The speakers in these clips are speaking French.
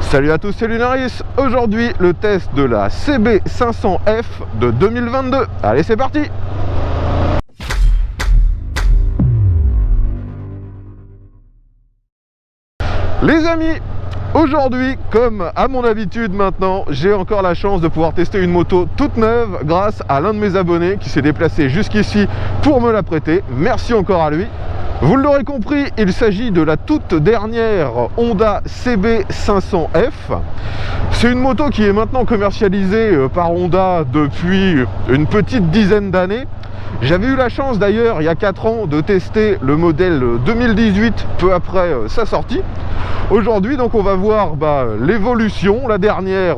Salut à tous, c'est Lunaris. Aujourd'hui, le test de la CB500F de 2022. Allez, c'est parti! Les amis, aujourd'hui, comme à mon habitude maintenant, j'ai encore la chance de pouvoir tester une moto toute neuve grâce à l'un de mes abonnés qui s'est déplacé jusqu'ici pour me la prêter. Merci encore à lui. Vous l'aurez compris, il s'agit de la toute dernière Honda CB500F. C'est une moto qui est maintenant commercialisée par Honda depuis une petite dizaine d'années. J'avais eu la chance d'ailleurs il y a 4 ans de tester le modèle 2018 peu après sa sortie. Aujourd'hui donc on va voir l'évolution, la dernière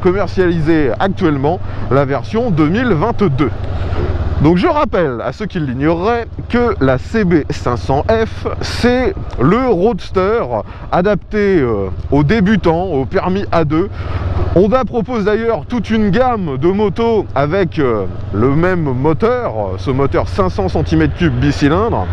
commercialisée actuellement, la version 2022. Donc je rappelle à ceux qui l'ignoreraient que la CB500F c'est le roadster adapté aux débutants, au permis A2. Honda propose d'ailleurs toute une gamme de motos avec le même moteur, ce moteur 500 cm3 bicylindre.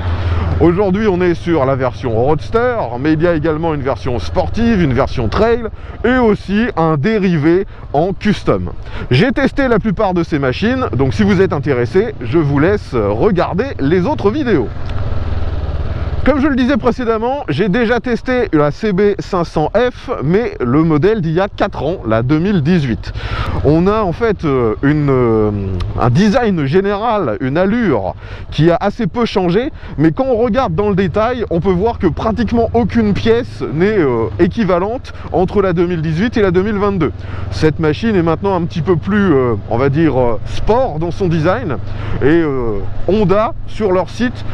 Aujourd'hui on est sur la version roadster, mais il y a également une version sportive, une version trail et aussi un dérivé en custom. J'ai testé la plupart de ces machines, donc si vous êtes intéressé, je vous laisse regarder les autres vidéos. Comme je le disais précédemment, j'ai déjà testé la CB500F, mais le modèle d'il y a 4 ans, la 2018. On a en fait un design général, une allure qui a assez peu changé, mais quand on regarde dans le détail, on peut voir que pratiquement aucune pièce n'est équivalente entre la 2018 et la 2022. Cette machine est maintenant un petit peu plus, on va dire, sport dans son design, et Honda, sur leur site,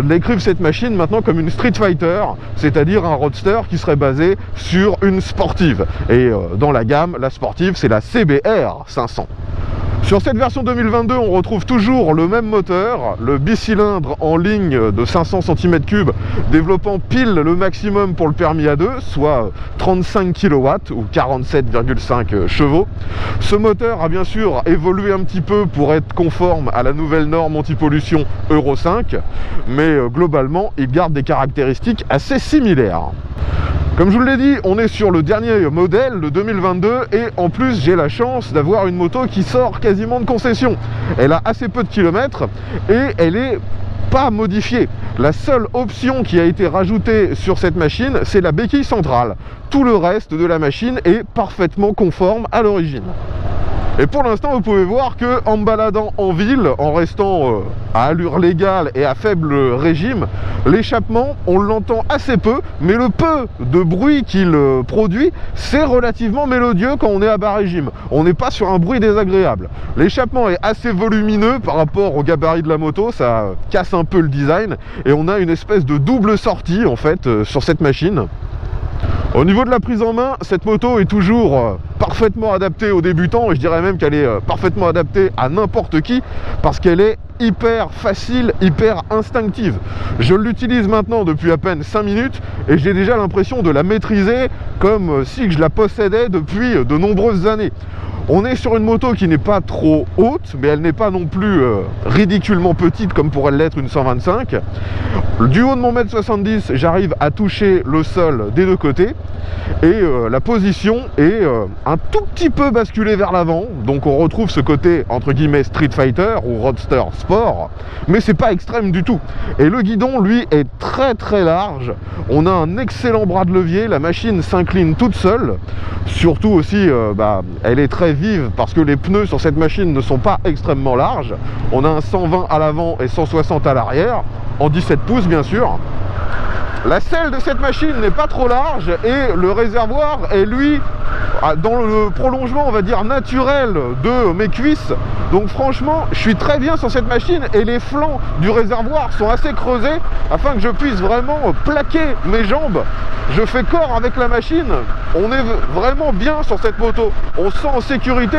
décrivent cette machine maintenant comme une Street Fighter, c'est-à-dire un roadster qui serait basé sur une sportive. Et dans la gamme, la sportive, c'est la CBR 500. Sur cette version 2022, on retrouve toujours le même moteur, le bicylindre en ligne de 500 cm3, développant pile le maximum pour le permis A2, soit 35 kW ou 47,5 chevaux. Ce moteur a bien sûr évolué un petit peu pour être conforme à la nouvelle norme anti-pollution Euro 5, mais globalement, il garde des caractéristiques assez similaires. Comme je vous l'ai dit, on est sur le dernier modèle, le 2022, et en plus j'ai la chance d'avoir une moto qui sort quasiment de concession. Elle a assez peu de kilomètres et elle est pas modifiée. La seule option qui a été rajoutée sur cette machine, c'est la béquille centrale. Tout le reste de la machine est parfaitement conforme à l'origine. Et pour l'instant, vous pouvez voir que en me baladant en ville, en restant à allure légale et à faible régime, l'échappement, on l'entend assez peu, mais le peu de bruit qu'il produit, c'est relativement mélodieux quand on est à bas régime. On n'est pas sur un bruit désagréable. L'échappement est assez volumineux par rapport au gabarit de la moto, ça casse un peu le design, et on a une espèce de double sortie en fait sur cette machine. Au niveau de la prise en main, cette moto est toujours parfaitement adaptée aux débutants, et je dirais même qu'elle est parfaitement adaptée à n'importe qui, parce qu'elle est hyper facile, hyper instinctive. Je l'utilise maintenant depuis à peine 5 minutes, et j'ai déjà l'impression de la maîtriser comme si je la possédais depuis de nombreuses années. On est sur une moto qui n'est pas trop haute, mais elle n'est pas non plus ridiculement petite comme pourrait l'être une 125. Du haut de mon 1m70, j'arrive à toucher le sol des deux côtés, et la position est un tout petit peu basculée vers l'avant, donc on retrouve ce côté entre guillemets Street Fighter ou Roadster Sport, mais c'est pas extrême du tout. Et le guidon, lui, est très très large. On a un excellent bras de levier, la machine s'incline toute seule, surtout aussi elle est très vive parce que les pneus sur cette machine ne sont pas extrêmement larges. On a un 120 à l'avant et 160 à l'arrière, en 17 pouces bien sûr. La selle de cette machine n'est pas trop large et le réservoir est lui dans le prolongement, on va dire, naturel de mes cuisses. Donc franchement, je suis très bien sur cette machine et les flancs du réservoir sont assez creusés afin que je puisse vraiment plaquer mes jambes. Je fais corps avec la machine, on est vraiment bien sur cette moto. On se sent en sécurité,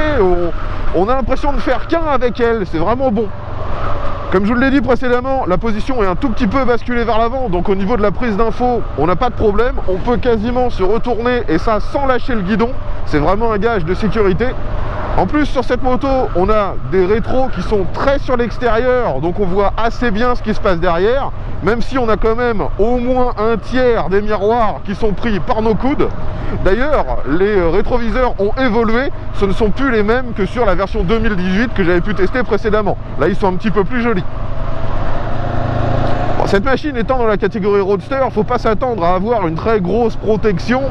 on a l'impression de faire qu'un avec elle, c'est vraiment bon. Comme je vous l'ai dit précédemment, la position est un tout petit peu basculée vers l'avant, donc au niveau de la prise d'info, on n'a pas de problème. On peut quasiment se retourner, et ça sans lâcher le guidon. C'est vraiment un gage de sécurité. En plus sur cette moto on a des rétros qui sont très sur l'extérieur, donc on voit assez bien ce qui se passe derrière, même si on a quand même au moins un tiers des miroirs qui sont pris par nos coudes. D'ailleurs les rétroviseurs ont évolué, ce ne sont plus les mêmes que sur la version 2018 que j'avais pu tester précédemment. Là ils sont un petit peu plus jolis. Cette machine étant dans la catégorie Roadster, il ne faut pas s'attendre à avoir une très grosse protection.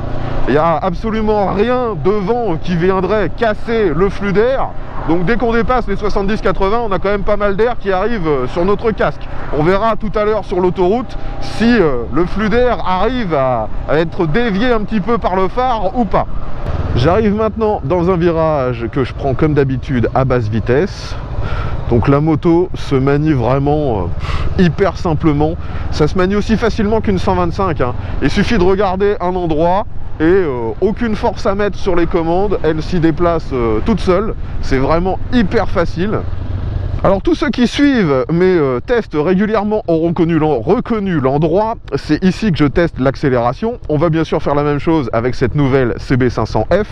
Il n'y a absolument rien devant qui viendrait casser le flux d'air. Donc dès qu'on dépasse les 70-80, on a quand même pas mal d'air qui arrive sur notre casque. On verra tout à l'heure sur l'autoroute si le flux d'air arrive à être dévié un petit peu par le phare ou pas. J'arrive maintenant dans un virage que je prends comme d'habitude à basse vitesse. Donc la moto se manie vraiment hyper simplement. Ça se manie aussi facilement qu'une 125. Il suffit de regarder un endroit et aucune force à mettre sur les commandes. Elle s'y déplace toute seule. C'est vraiment hyper facile. Alors tous ceux qui suivent mes tests régulièrement auront reconnu l'endroit. C'est ici que je teste l'accélération. On va bien sûr faire la même chose avec cette nouvelle CB500F.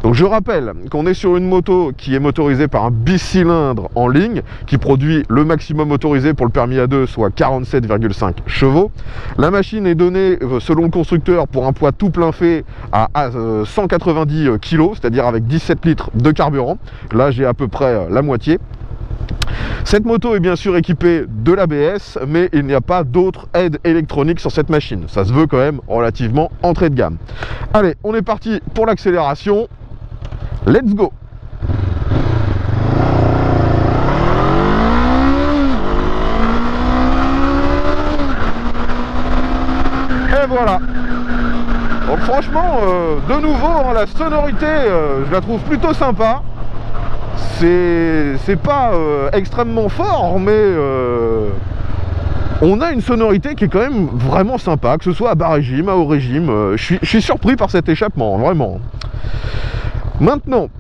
Donc je rappelle qu'on est sur une moto qui est motorisée par un bicylindre en ligne, qui produit le maximum autorisé pour le permis A2, soit 47,5 chevaux. La machine est donnée selon le constructeur pour un poids tout plein fait à 190 kg, c'est-à-dire avec 17 litres de carburant. Là j'ai à peu près la moitié. Cette moto est bien sûr équipée de l'ABS, mais il n'y a pas d'autres aides électroniques sur cette machine. Ça se veut quand même relativement entrée de gamme. Allez, on est parti pour l'accélération. Let's go! Et voilà. Donc franchement, de nouveau, la sonorité, je la trouve plutôt sympa. C'est pas extrêmement fort, mais on a une sonorité qui est quand même vraiment sympa, que ce soit à bas régime, à haut régime. Je suis surpris par cet échappement, vraiment. Maintenant,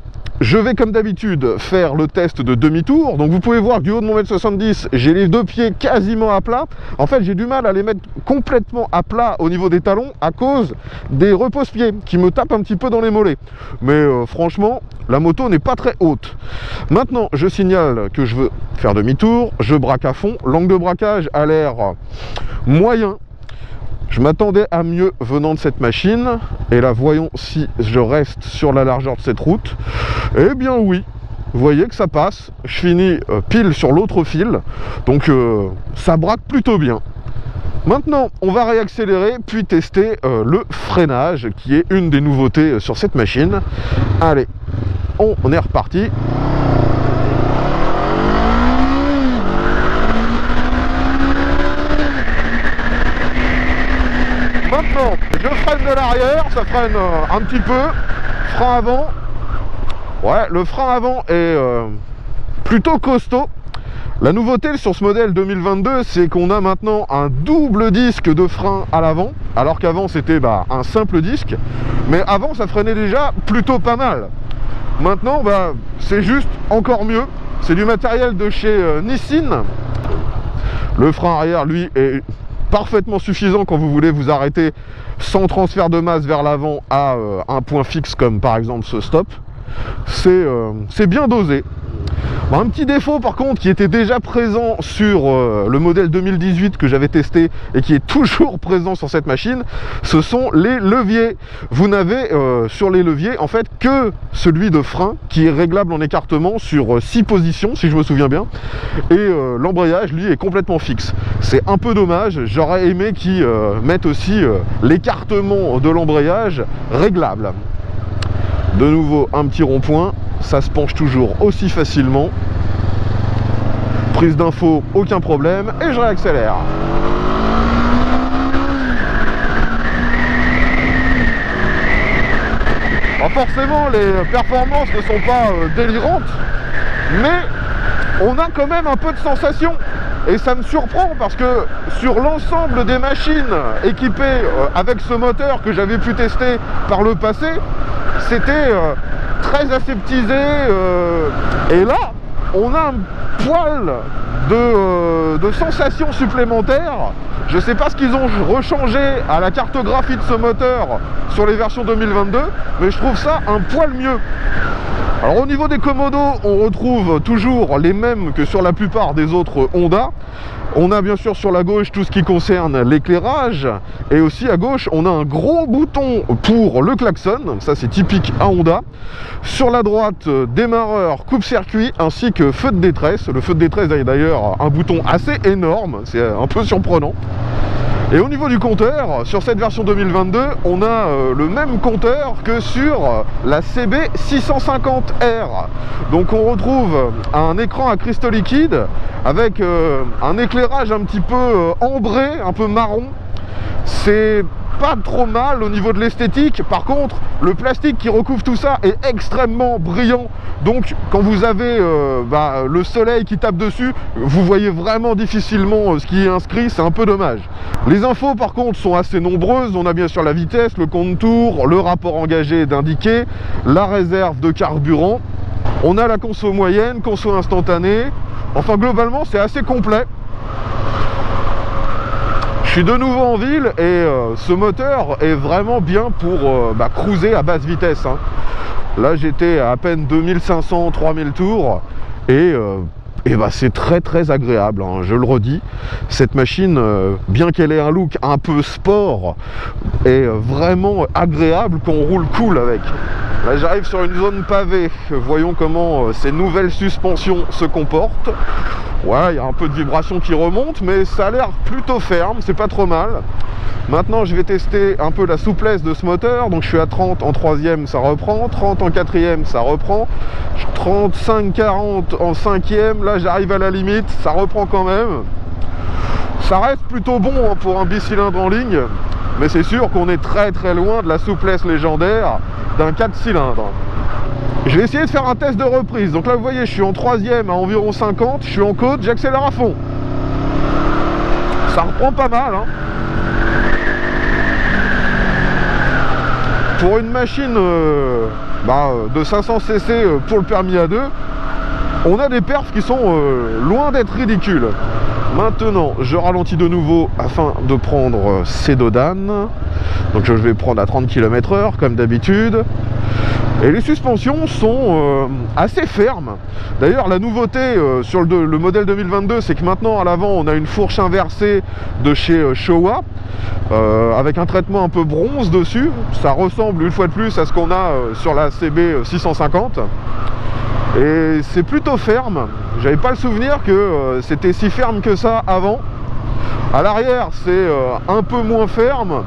je vais comme d'habitude faire le test de demi-tour. Donc vous pouvez voir que du haut de mon 1m70, j'ai les deux pieds quasiment à plat. En fait, j'ai du mal à les mettre complètement à plat au niveau des talons à cause des repose-pieds qui me tapent un petit peu dans les mollets. Mais franchement, la moto n'est pas très haute. Maintenant, je signale que je veux faire demi-tour. Je braque à fond. L'angle de braquage a l'air moyen. Je m'attendais à mieux venant de cette machine. Et là, voyons si je reste sur la largeur de cette route. Eh bien oui, vous voyez que ça passe. Je finis pile sur l'autre fil. Donc ça braque plutôt bien. Maintenant, on va réaccélérer puis tester le freinage qui est une des nouveautés sur cette machine. Allez, on est reparti. Maintenant, je freine de l'arrière, ça freine un petit peu. Frein avant. Ouais, le frein avant est plutôt costaud. La nouveauté sur ce modèle 2022, c'est qu'on a maintenant un double disque de frein à l'avant, alors qu'avant c'était un simple disque. Mais avant, ça freinait déjà plutôt pas mal. Maintenant, c'est juste encore mieux. C'est du matériel de chez Nissin. Le frein arrière, lui, est parfaitement suffisant quand vous voulez vous arrêter sans transfert de masse vers l'avant à un point fixe comme par exemple ce stop. C'est bien dosé. Un petit défaut par contre qui était déjà présent sur le modèle 2018 que j'avais testé et qui est toujours présent sur cette machine, ce sont les leviers. Vous n'avez sur les leviers en fait que celui de frein qui est réglable en écartement sur 6 positions si je me souviens bien, et l'embrayage lui est complètement fixe. C'est un peu dommage, j'aurais aimé qu'ils mettent aussi l'écartement de l'embrayage réglable. De nouveau un petit rond-point, ça se penche toujours aussi facilement. Prise d'info, aucun problème, et je réaccélère. Alors forcément, les performances ne sont pas délirantes, mais on a quand même un peu de sensation. Et ça me surprend parce que sur l'ensemble des machines équipées avec ce moteur que j'avais pu tester par le passé, c'était très aseptisé. Et là, on a un poil de sensations supplémentaires. Je ne sais pas ce qu'ils ont rechangé à la cartographie de ce moteur sur les versions 2022, mais je trouve ça un poil mieux. Alors au niveau des commodos, on retrouve toujours les mêmes que sur la plupart des autres Honda. On a bien sûr sur la gauche tout ce qui concerne l'éclairage, et aussi à gauche on a un gros bouton pour le klaxon, ça c'est typique à Honda. Sur la droite, démarreur, coupe-circuit ainsi que feu de détresse. Le feu de détresse est d'ailleurs un bouton assez énorme, c'est un peu surprenant. Et au niveau du compteur, sur cette version 2022, on a le même compteur que sur la CB 650R. Donc on retrouve un écran à cristaux liquides avec un éclairage un petit peu ambré, un peu marron. C'est pas trop mal au niveau de l'esthétique. Par contre, le plastique qui recouvre tout ça est extrêmement brillant. Donc quand vous avez le soleil qui tape dessus, vous voyez vraiment difficilement ce qui est inscrit, c'est un peu dommage. Les infos par contre sont assez nombreuses. On a bien sûr la vitesse, le contour, le rapport engagé d'indiqué, la réserve de carburant. On a la conso moyenne, conso instantanée. Enfin globalement c'est assez complet. Je suis de nouveau en ville et ce moteur est vraiment bien pour cruiser à basse vitesse, hein. Là j'étais à peine 2500-3000 tours et c'est très agréable, hein, je le redis. Cette machine, bien qu'elle ait un look un peu sport, est vraiment agréable quand on roule cool avec. Là j'arrive sur une zone pavée, voyons comment ces nouvelles suspensions se comportent. Ouais, il y a un peu de vibration qui remonte, mais ça a l'air plutôt ferme, c'est pas trop mal. Maintenant, je vais tester un peu la souplesse de ce moteur. Donc, je suis à 30 en 3e, ça reprend. 30 en 4e, ça reprend. 35-40 en 5e, là, j'arrive à la limite, ça reprend quand même. Ça reste plutôt bon hein, pour un bicylindre en ligne, mais c'est sûr qu'on est très loin de la souplesse légendaire d'un 4 cylindres. Je vais essayer de faire un test de reprise. Donc là, vous voyez, je suis en 3e à environ 50. Je suis en côte, j'accélère à fond. Ça reprend pas mal, hein. Pour une machine de 500 cc pour le permis A2, on a des perfs qui sont loin d'être ridicules. Maintenant, je ralentis de nouveau afin de prendre ces dodanes. Donc je vais prendre à 30 km/h comme d'habitude. Et les suspensions sont assez fermes. D'ailleurs, la nouveauté sur le modèle 2022, c'est que maintenant, à l'avant, on a une fourche inversée de chez Showa, avec un traitement un peu bronze dessus. Ça ressemble une fois de plus à ce qu'on a sur la CB 650. Et c'est plutôt ferme. J'avais pas le souvenir que c'était si ferme que ça avant. À l'arrière, c'est un peu moins ferme.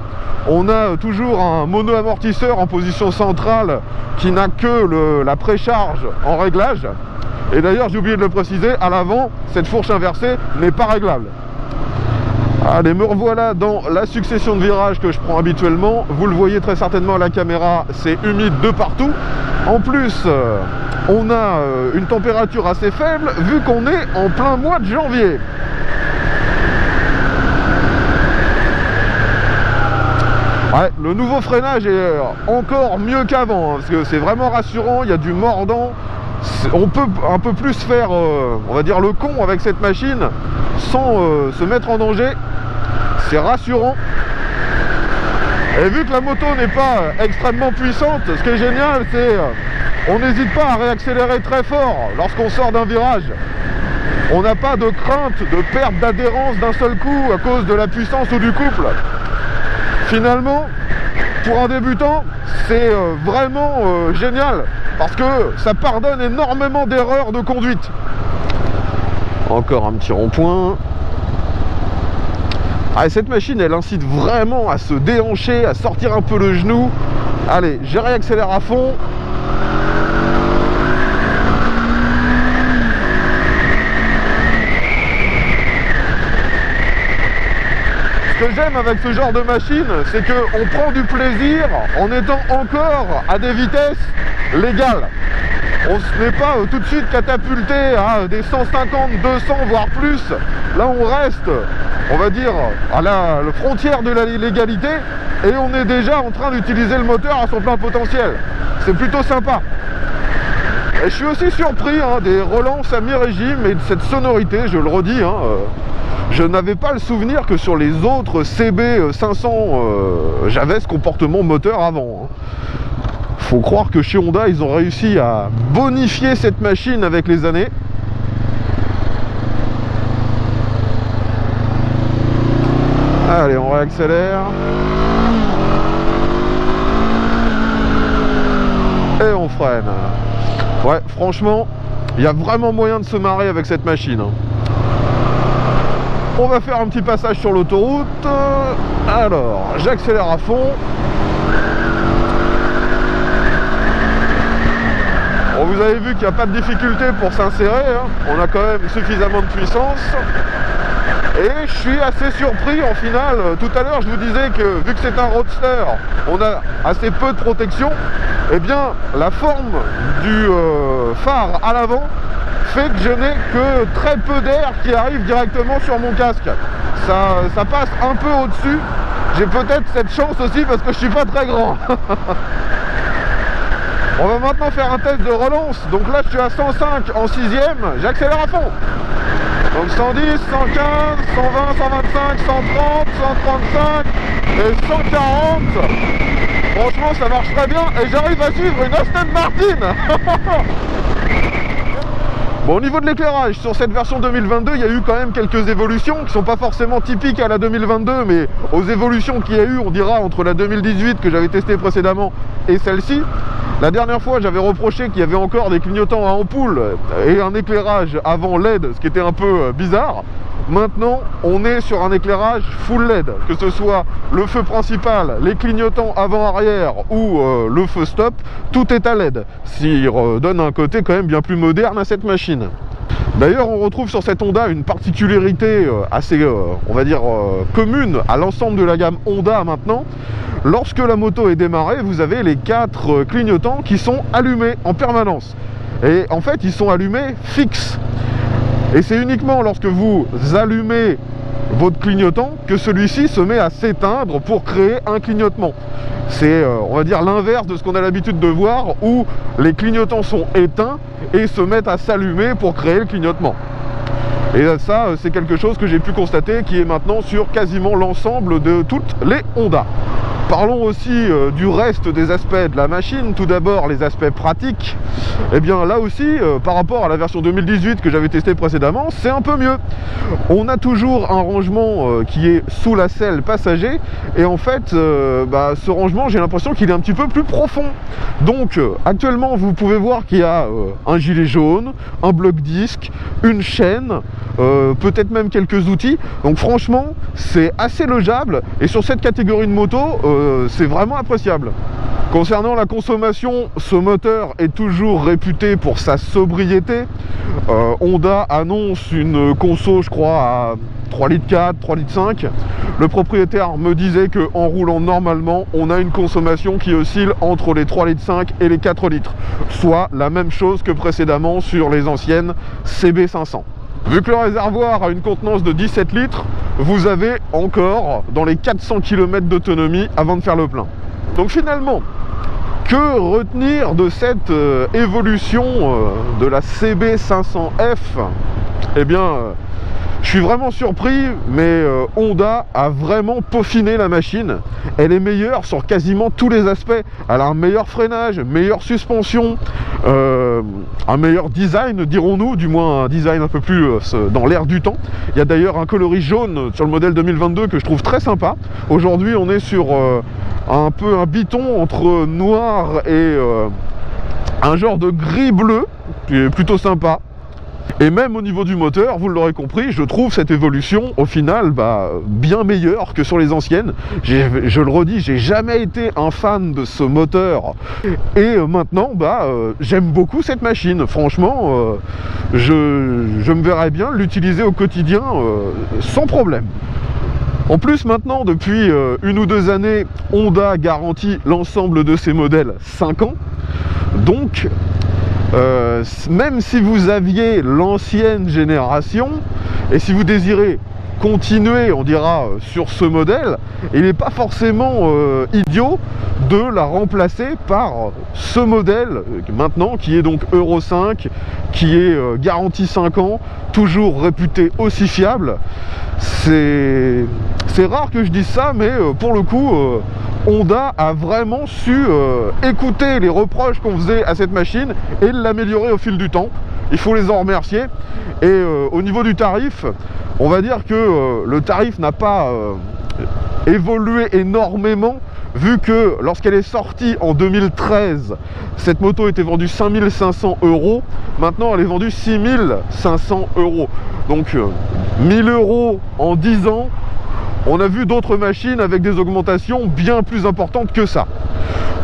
On a toujours un mono-amortisseur en position centrale qui n'a que la précharge en réglage. Et d'ailleurs, j'ai oublié de le préciser, à l'avant, cette fourche inversée n'est pas réglable. Allez, me revoilà dans la succession de virages que je prends habituellement. Vous le voyez très certainement à la caméra, c'est humide de partout. En plus, on a une température assez faible vu qu'on est en plein mois de janvier. Ouais, le nouveau freinage est encore mieux qu'avant, hein, parce que c'est vraiment rassurant, il y a du mordant. On peut un peu plus faire, on va dire, le con avec cette machine sans se mettre en danger. C'est rassurant. Et vu que la moto n'est pas extrêmement puissante, ce qui est génial, c'est on n'hésite pas à réaccélérer très fort lorsqu'on sort d'un virage. On n'a pas de crainte de perte d'adhérence d'un seul coup à cause de la puissance ou du couple. Finalement, pour un débutant, c'est vraiment génial parce que ça pardonne énormément d'erreurs de conduite. Encore un petit rond-point. Ah, cette machine, elle incite vraiment à se déhancher, à sortir un peu le genou. Allez, je réaccélère à fond. Ce que j'aime avec ce genre de machine, c'est qu'on prend du plaisir en étant encore à des vitesses légales. On ne n'est pas tout de suite catapulté à des 150, 200 voire plus. Là on reste, on va dire, à la frontière de la légalité et on est déjà en train d'utiliser le moteur à son plein potentiel. C'est plutôt sympa. Et je suis aussi surpris des relances à mi-régime et de cette sonorité, je le redis. Je n'avais pas le souvenir que sur les autres CB 500, j'avais ce comportement moteur avant. Faut croire que chez Honda, ils ont réussi à bonifier cette machine avec les années. Allez, on réaccélère. Et on freine. Ouais, franchement, il y a vraiment moyen de se marrer avec cette machine. On va faire un petit passage sur l'autoroute. Alors, j'accélère à fond. Bon, vous avez vu qu'il n'y a pas de difficulté pour s'insérer, hein. On a quand même suffisamment de puissance. Et je suis assez surpris en finale. Tout à l'heure je vous disais que vu que c'est un roadster, on a assez peu de protection. Et bien la forme du phare à l'avant fait que je n'ai que très peu d'air qui arrive directement sur mon casque. Ça passe un peu au-dessus. J'ai peut-être cette chance aussi parce que je suis pas très grand. On va maintenant faire un test de relance. Donc là je suis à 105 en 6ème, j'accélère à fond. Donc 110, 115, 120, 125, 130, 135 et 140. Franchement ça marche très bien et j'arrive à suivre une Aston Martin. Bon, au niveau de l'éclairage, sur cette version 2022, il y a eu quand même quelques évolutions qui ne sont pas forcément typiques à la 2022, mais aux évolutions qu'il y a eu, on dira, entre la 2018 que j'avais testée précédemment et celle-ci. La dernière fois, j'avais reproché qu'il y avait encore des clignotants à ampoule et un éclairage avant LED, ce qui était un peu bizarre. Maintenant, on est sur un éclairage full LED, que ce soit le feu principal, les clignotants avant-arrière ou le feu stop, tout est à LED, ce qui donne un côté quand même bien plus moderne à cette machine. D'ailleurs, on retrouve sur cette Honda une particularité assez, on va dire, commune à l'ensemble de la gamme Honda maintenant. Lorsque la moto est démarrée, vous avez les 4 clignotants qui sont allumés en permanence. Et en fait, ils sont allumés fixes. Et c'est uniquement lorsque vous allumez votre clignotant que celui-ci se met à s'éteindre pour créer un clignotement. C'est, on va dire, l'inverse de ce qu'on a l'habitude de voir où les clignotants sont éteints et se mettent à s'allumer pour créer le clignotement. Et ça, c'est quelque chose que j'ai pu constater qui est maintenant sur quasiment l'ensemble de toutes les Honda. Parlons aussi du reste des aspects de la machine. Tout d'abord, les aspects pratiques. Et bien là aussi, par rapport à la version 2018 que j'avais testée précédemment, c'est un peu mieux. On a toujours un rangement qui est sous la selle passager. Et en fait, ce rangement, j'ai l'impression qu'il est un petit peu plus profond. Donc, actuellement, vous pouvez voir qu'il y a un gilet jaune, un bloc disque, une chaîne, peut-être même quelques outils. Donc franchement, c'est assez logeable. Et sur cette catégorie de moto, c'est vraiment appréciable. Concernant la consommation, ce moteur est toujours réputé pour sa sobriété. Honda annonce une conso, je crois, à 3,4 litres, 3,5 litres. Le propriétaire me disait qu'en roulant normalement, on a une consommation qui oscille entre les 3,5 litres et les 4 litres. Soit la même chose que précédemment sur les anciennes CB500. Vu que le réservoir a une contenance de 17 litres, vous avez encore dans les 400 km d'autonomie avant de faire le plein. Donc finalement, que retenir de cette évolution de la CB500F? Eh bien, je suis vraiment surpris, mais Honda a vraiment peaufiné la machine. Elle est meilleure sur quasiment tous les aspects. Elle a un meilleur freinage, une meilleure suspension, un meilleur design, dirons-nous, du moins un design un peu plus dans l'air du temps. Il y a d'ailleurs un coloris jaune sur le modèle 2022 que je trouve très sympa. Aujourd'hui, on est sur un peu un biton entre noir et un genre de gris-bleu, qui est plutôt sympa. Et même au niveau du moteur, vous l'aurez compris, je trouve cette évolution au final bien meilleure que sur les anciennes. Je le redis, j'ai jamais été un fan de ce moteur. Et maintenant, j'aime beaucoup cette machine. Franchement, je me verrais bien l'utiliser au quotidien sans problème. En plus, maintenant, depuis 1 ou 2 années, Honda garantit l'ensemble de ses modèles 5 ans. Donc, même si vous aviez l'ancienne génération, et si vous désirez continuer, on dira, sur ce modèle, il n'est pas forcément idiot de la remplacer par ce modèle maintenant qui est donc Euro 5, qui est garanti 5 ans, toujours réputé aussi fiable. C'est rare que je dise ça, mais pour le coup, Honda a vraiment su écouter les reproches qu'on faisait à cette machine et l'améliorer au fil du temps. Il faut les en remercier. Et au niveau du tarif, on va dire que le tarif n'a pas évolué énormément, vu que lorsqu'elle est sortie en 2013, cette moto était vendue 5500 €. Maintenant, elle est vendue 6500 €. Donc 1000 € en 10 ans. On a vu d'autres machines avec des augmentations bien plus importantes que ça.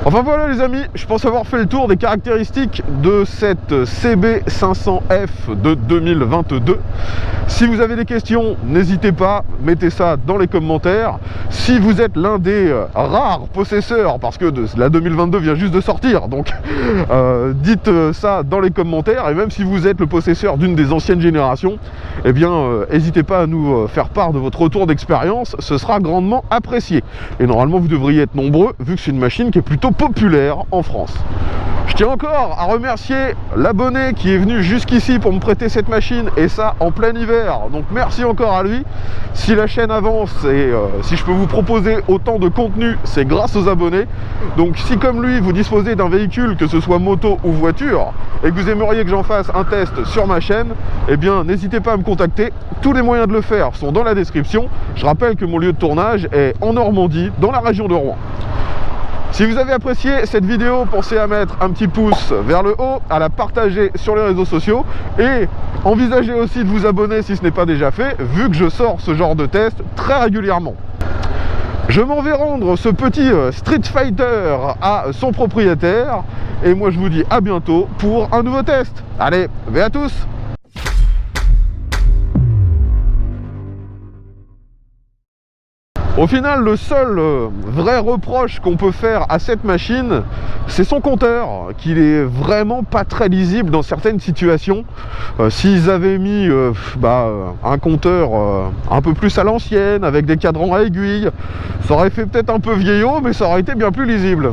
Enfin voilà les amis, je pense avoir fait le tour des caractéristiques de cette CB500F de 2022. Si vous avez des questions, n'hésitez pas, mettez ça dans les commentaires. Si vous êtes l'un des rares possesseurs, parce que la 2022 vient juste de sortir, donc dites ça dans les commentaires. Et même si vous êtes le possesseur d'une des anciennes générations, eh bien n'hésitez pas à nous faire part de votre retour d'expérience, ce sera grandement apprécié. Et normalement vous devriez être nombreux, vu que c'est une machine qui est plutôt populaire en France. Je tiens encore à remercier l'abonné qui est venu jusqu'ici pour me prêter cette machine, et ça en plein hiver, donc merci encore à lui. Si la chaîne avance et si je peux vous proposer autant de contenu, c'est grâce aux abonnés. Donc si comme lui vous disposez d'un véhicule, que ce soit moto ou voiture, et que vous aimeriez que j'en fasse un test sur ma chaîne, eh bien n'hésitez pas à me contacter. Tous les moyens de le faire sont dans la description. Je rappelle que mon lieu de tournage est en Normandie, dans la région de Rouen. Si vous avez apprécié cette vidéo, pensez à mettre un petit pouce vers le haut, à la partager sur les réseaux sociaux et envisagez aussi de vous abonner si ce n'est pas déjà fait, vu que je sors ce genre de test très régulièrement. Je m'en vais rendre ce petit Street Fighter à son propriétaire et moi je vous dis à bientôt pour un nouveau test. Allez, à tous! Au final, le seul vrai reproche qu'on peut faire à cette machine, c'est son compteur, qu'il est vraiment pas très lisible dans certaines situations. S'ils avaient mis un compteur un peu plus à l'ancienne, avec des cadrans à aiguilles, ça aurait fait peut-être un peu vieillot, mais ça aurait été bien plus lisible.